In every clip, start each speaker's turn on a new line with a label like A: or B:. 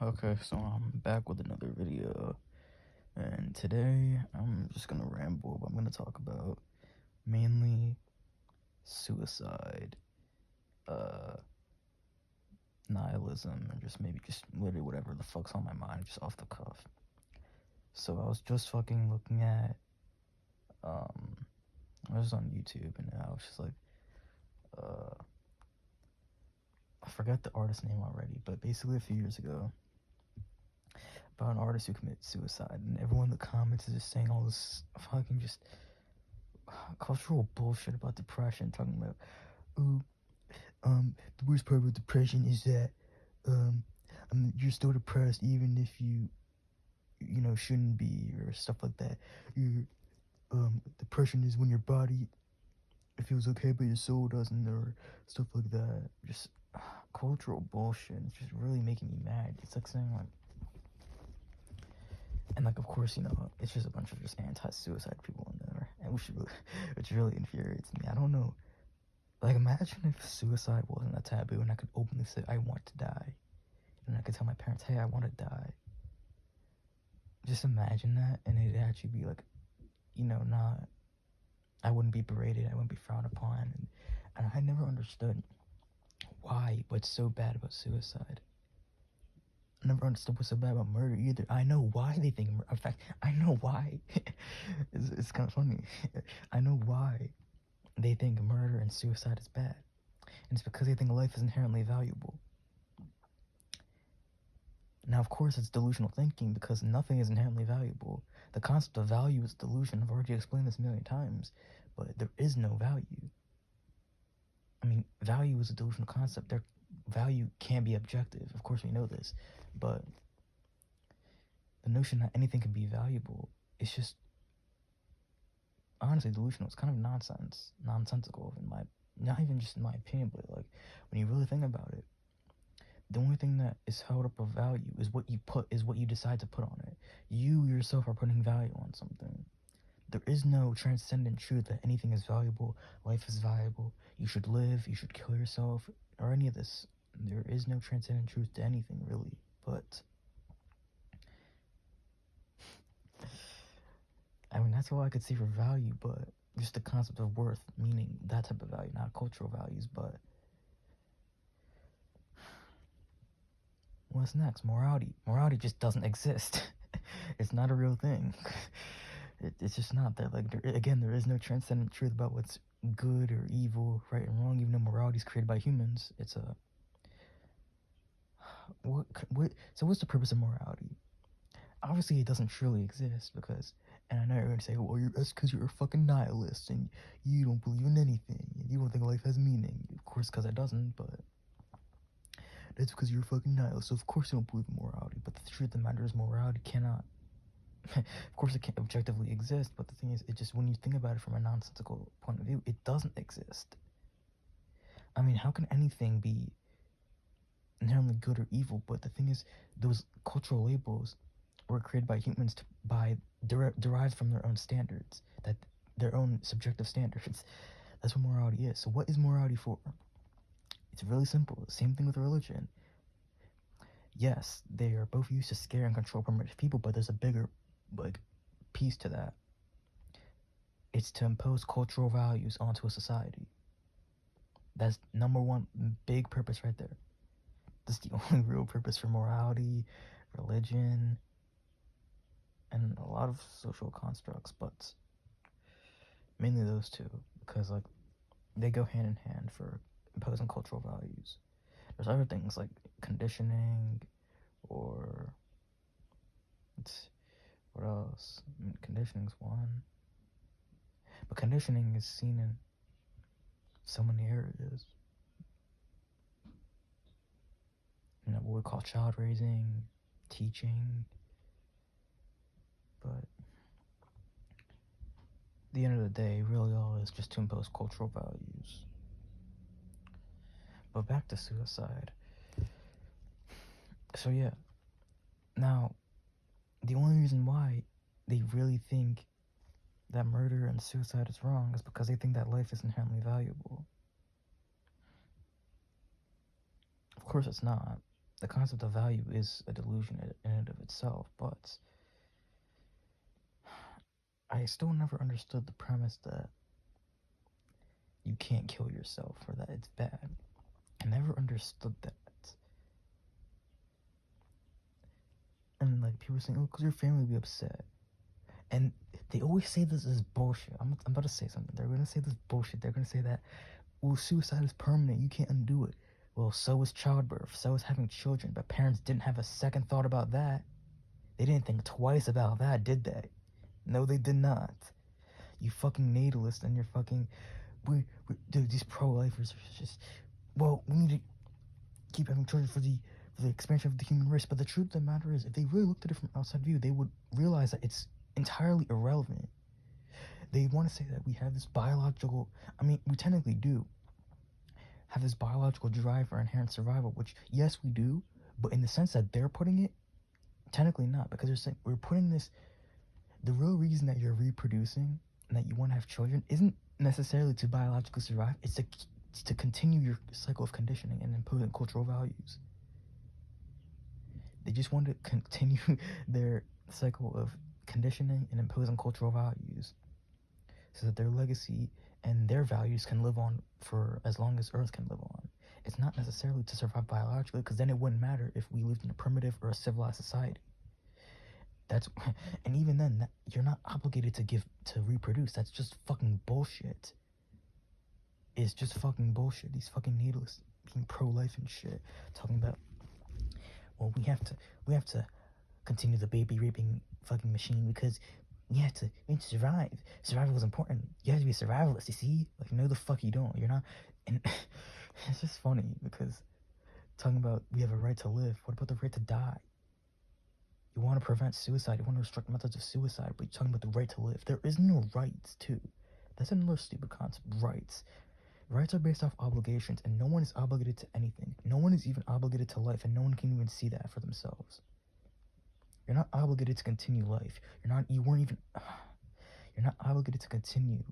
A: Okay, so I'm back with another video, and today I'm just gonna ramble, but I'm gonna talk about mainly suicide, uh, nihilism, and just literally whatever the fuck's on my mind, just off the cuff. So I was just fucking looking at, I was on YouTube, and I was just like, I forgot the artist name already, but basically a few years ago, about an artist who committed suicide, and everyone in the comments is just saying all this fucking just cultural bullshit about depression, talking about, oh, the worst part about depression is that, um, you're still depressed even if you shouldn't be, or stuff like that. Depression is when your body feels okay but your soul doesn't, or stuff like that. Just cultural bullshit. It's just really making me mad. It's like saying, like, and like, of course, it's just a bunch of just anti-suicide people in there, and which really infuriates me. I don't know. Like, imagine if suicide wasn't a taboo and I could openly say I want to die, and I could tell my parents, hey, I want to die. Just imagine that, and it'd actually be like, not, I wouldn't be berated, I wouldn't be frowned upon, and I never understood what's so bad about suicide. I never understood what's so bad about murder either. I know why they think, in fact, I know why. It's kind of funny. I know why they think murder and suicide is bad. And it's because they think life is inherently valuable. Now, of course, it's delusional thinking, because nothing is inherently valuable. The concept of value is delusion. I've already explained this a million times, but there is no value. I mean, value is a delusional concept. Value can be objective. Of course, we know this, but the notion that anything can be valuable is just honestly delusional. It's kind of nonsensical, not even just in my opinion, but like when you really think about it. The only thing that is held up of value is what you decide to put on it. You yourself are putting value on something. There is no transcendent truth that anything is valuable, life is valuable, you should live, you should kill yourself, or any of this. There is no transcendent truth to anything, really. But I mean, that's all I could see for value, but just the concept of worth, meaning that type of value, not cultural values. But what's next? Morality just doesn't exist. It's not a real thing. It's just not there. Like, there is no transcendent truth about what's good or evil, right and wrong, even though morality is created by humans. It's a so what's the purpose of morality? Obviously it doesn't truly exist, because, and I know you're gonna say, well, that's because you're a fucking nihilist and you don't believe in anything and you don't think life has meaning. Of course, because it doesn't, but that's because you're a fucking nihilist, so of course you don't believe in morality. But the truth of the matter is, morality cannot of course it can't objectively exist, but the thing is, it just, when you think about it from a nonsensical point of view, it doesn't exist. I mean, how can anything be inherently good or evil? But the thing is, those cultural labels were created by humans derived from their own standards, that their own subjective standards. That's what morality is. So what is morality for? It's really simple. Same thing with religion. Yes, they are both used to scare and control primitive people, but there's a bigger piece to that. It's to impose cultural values onto a society. That's number one big purpose right there. That's the only real purpose for morality, religion, and a lot of social constructs, but mainly those two, because like they go hand in hand for imposing cultural values. There's other things like conditioning, or what else? I mean, conditioning's one, but conditioning is seen in so many areas. What we call child raising, teaching, but at the end of the day, really all is just to impose cultural values. But back to suicide. So yeah, now, the only reason why they really think that murder and suicide is wrong is because they think that life is inherently valuable. Of course it's not. the concept of value is a delusion in and of itself, but I still never understood the premise that you can't kill yourself or that it's bad. I never understood that. And like people saying, oh, because your family will be upset. And they always say this is bullshit. I'm about to say something. They're going to say this bullshit. They're going to say that, well, suicide is permanent. You can't undo it. Well, so is childbirth. So is having children. But parents didn't have a second thought about that. They didn't think twice about that, did they? No, they did not. You fucking natalist and you're fucking... Dude, these pro-lifers are just... Well, we need to keep having children for the expansion of the human race. But the truth of the matter is, if they really looked at it from outside view, they would realize that it's entirely irrelevant. They want to say that we have this biological... I mean, we technically do have this biological drive for inherent survival, which, yes, we do, but in the sense that they're putting it, technically not, because they're saying we're putting this... The real reason that you're reproducing and that you want to have children isn't necessarily to biologically survive, it's to continue your cycle of conditioning and imposing cultural values. They just want to continue their cycle of conditioning and imposing cultural values so that their legacy and their values can live on for as long as Earth can live on. It's not necessarily to survive biologically, because then it wouldn't matter if we lived in a primitive or a civilized society. And even then, you're not obligated to reproduce. That's just fucking bullshit. It's just fucking bullshit. These fucking natalists being pro-life and shit, talking about, well, we have to continue the baby raping fucking machine because we have to survive. Survival is important. You have to be a survivalist, you see? Like, no, the fuck you don't. You're not. And it's just funny because talking about we have a right to live. What about the right to die? You want to prevent suicide. You want to restrict methods of suicide, but you're talking about the right to live. There is no rights, too. That's another stupid concept. Rights. Rights are based off obligations, and no one is obligated to anything. No one is even obligated to life, and no one can even see that for themselves. You're not obligated to continue life. You're not obligated to continue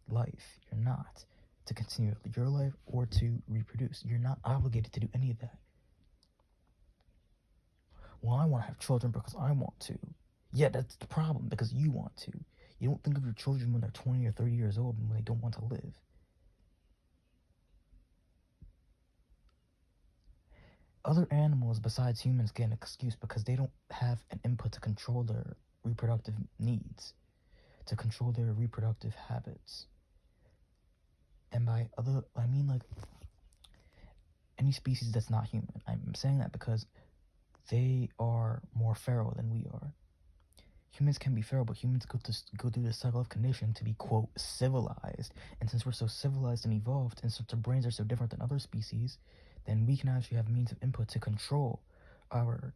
A: life. You're not to continue your life or to reproduce. You're not obligated to do any of that. Well, I want to have children because I want to. Yeah, that's the problem, because you want to. You don't think of your children when they're 20 or 30 years old and when they don't want to live. Other animals besides humans get an excuse because they don't have an input to control their reproductive needs, to control their reproductive habits. And by other, I mean like any species that's not human. I'm saying that because they are more feral than we are. Humans can be feral, but humans go through this cycle of conditioning to be, quote, civilized. And since we're so civilized and evolved, and since our brains are so different than other species, then we can actually have means of input to control our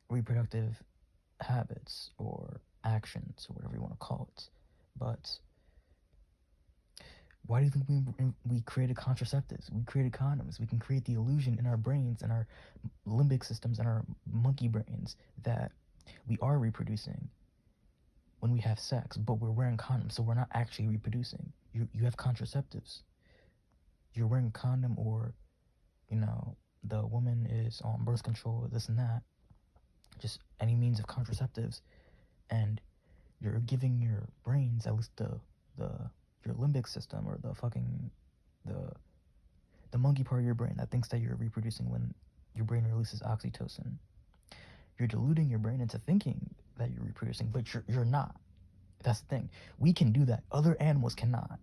A: reproductive habits or actions or whatever you want to call it. But why do you think we created contraceptives? We created condoms. We can create the illusion in our brains and our limbic systems and our monkey brains that we are reproducing when we have sex, but we're wearing condoms, so we're not actually reproducing. You have contraceptives. You're wearing a condom, or, you know, the woman is on birth control, this and that, just any means of contraceptives, and you're giving your brains, at least your limbic system, or the monkey part of your brain that thinks that you're reproducing when your brain releases oxytocin. You're deluding your brain into thinking that you're reproducing, but you're not. That's the thing. We can do that. Other animals cannot.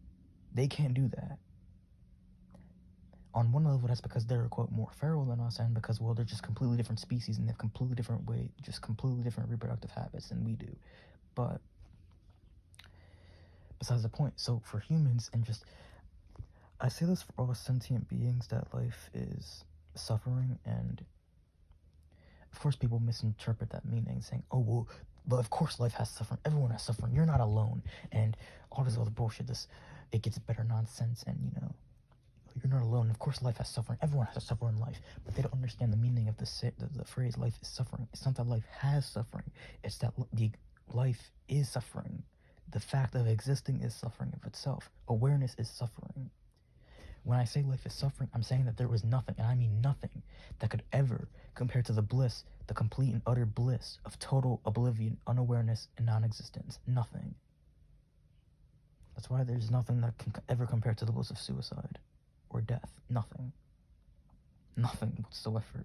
A: They can't do that. On one level, that's because they're, quote, more feral than us, and because, well, they're just completely different species and they have completely different completely different reproductive habits than we do. But besides the point, so for humans, and just, I say this for all sentient beings, that life is suffering, and of course people misinterpret that meaning, saying, oh, well, but of course life has suffering, everyone has suffering, you're not alone, and all this other bullshit, it gets better nonsense, and, you know, you're not alone, of course life has suffering, everyone has to suffer in life, but they don't understand the meaning of the phrase life is suffering. It's not that life has suffering, it's that the life is suffering. The fact of existing is suffering of itself. Awareness is suffering. When I say life is suffering, I'm saying that there was nothing, and I mean nothing. that could ever compare to the bliss, the complete and utter bliss of total oblivion, unawareness, and non-existence. Nothing. That's why there's nothing that can ever compare to the bliss of suicide or death. Nothing. Nothing whatsoever.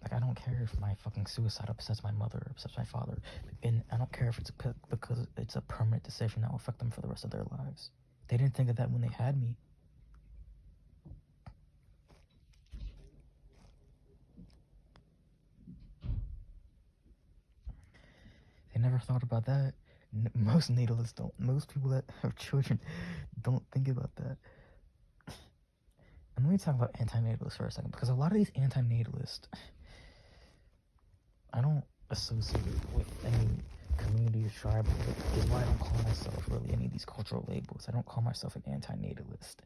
A: Like, I don't care if my fucking suicide upsets my mother, upsets my father, and I don't care if it's because it's a permanent decision that will affect them for the rest of their lives. They didn't think of that when they had me. They never thought about that. Most natalists don't. Most people that have children don't think about that. And let me talk about anti-natalists for a second, because a lot of these anti-natalists, I don't associate with any community or tribe, which is why I don't call myself really any of these cultural labels. I don't call myself an anti-natalist,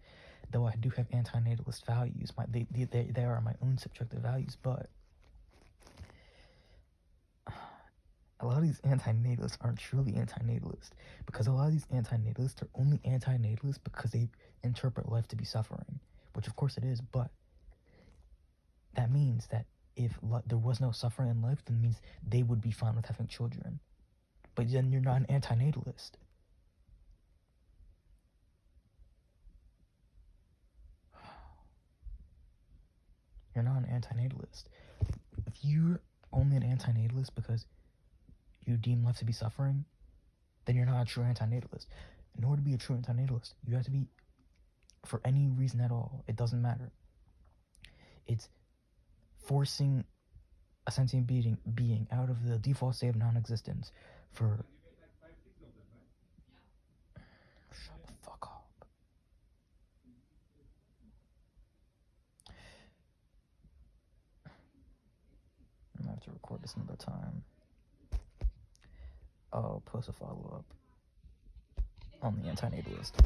A: though I do have anti-natalist values. They are my own subjective values, but a lot of these anti-natalists aren't truly anti-natalist, because a lot of these anti-natalists are only anti-natalist because they interpret life to be suffering, which of course it is, but that means that if there was no suffering in life, then it means they would be fine with having children. But then you're not an anti-natalist. You're not an anti-natalist. If you're only an anti-natalist because you deem life to be suffering, then you're not a true anti-natalist. In order to be a true anti-natalist, you have to be, for any reason at all, it doesn't matter. It's forcing a sentient being out of the default state of non-existence for... Shut the fuck up. I'm gonna have to record this another time. I'll post a follow-up on the anti-natalist.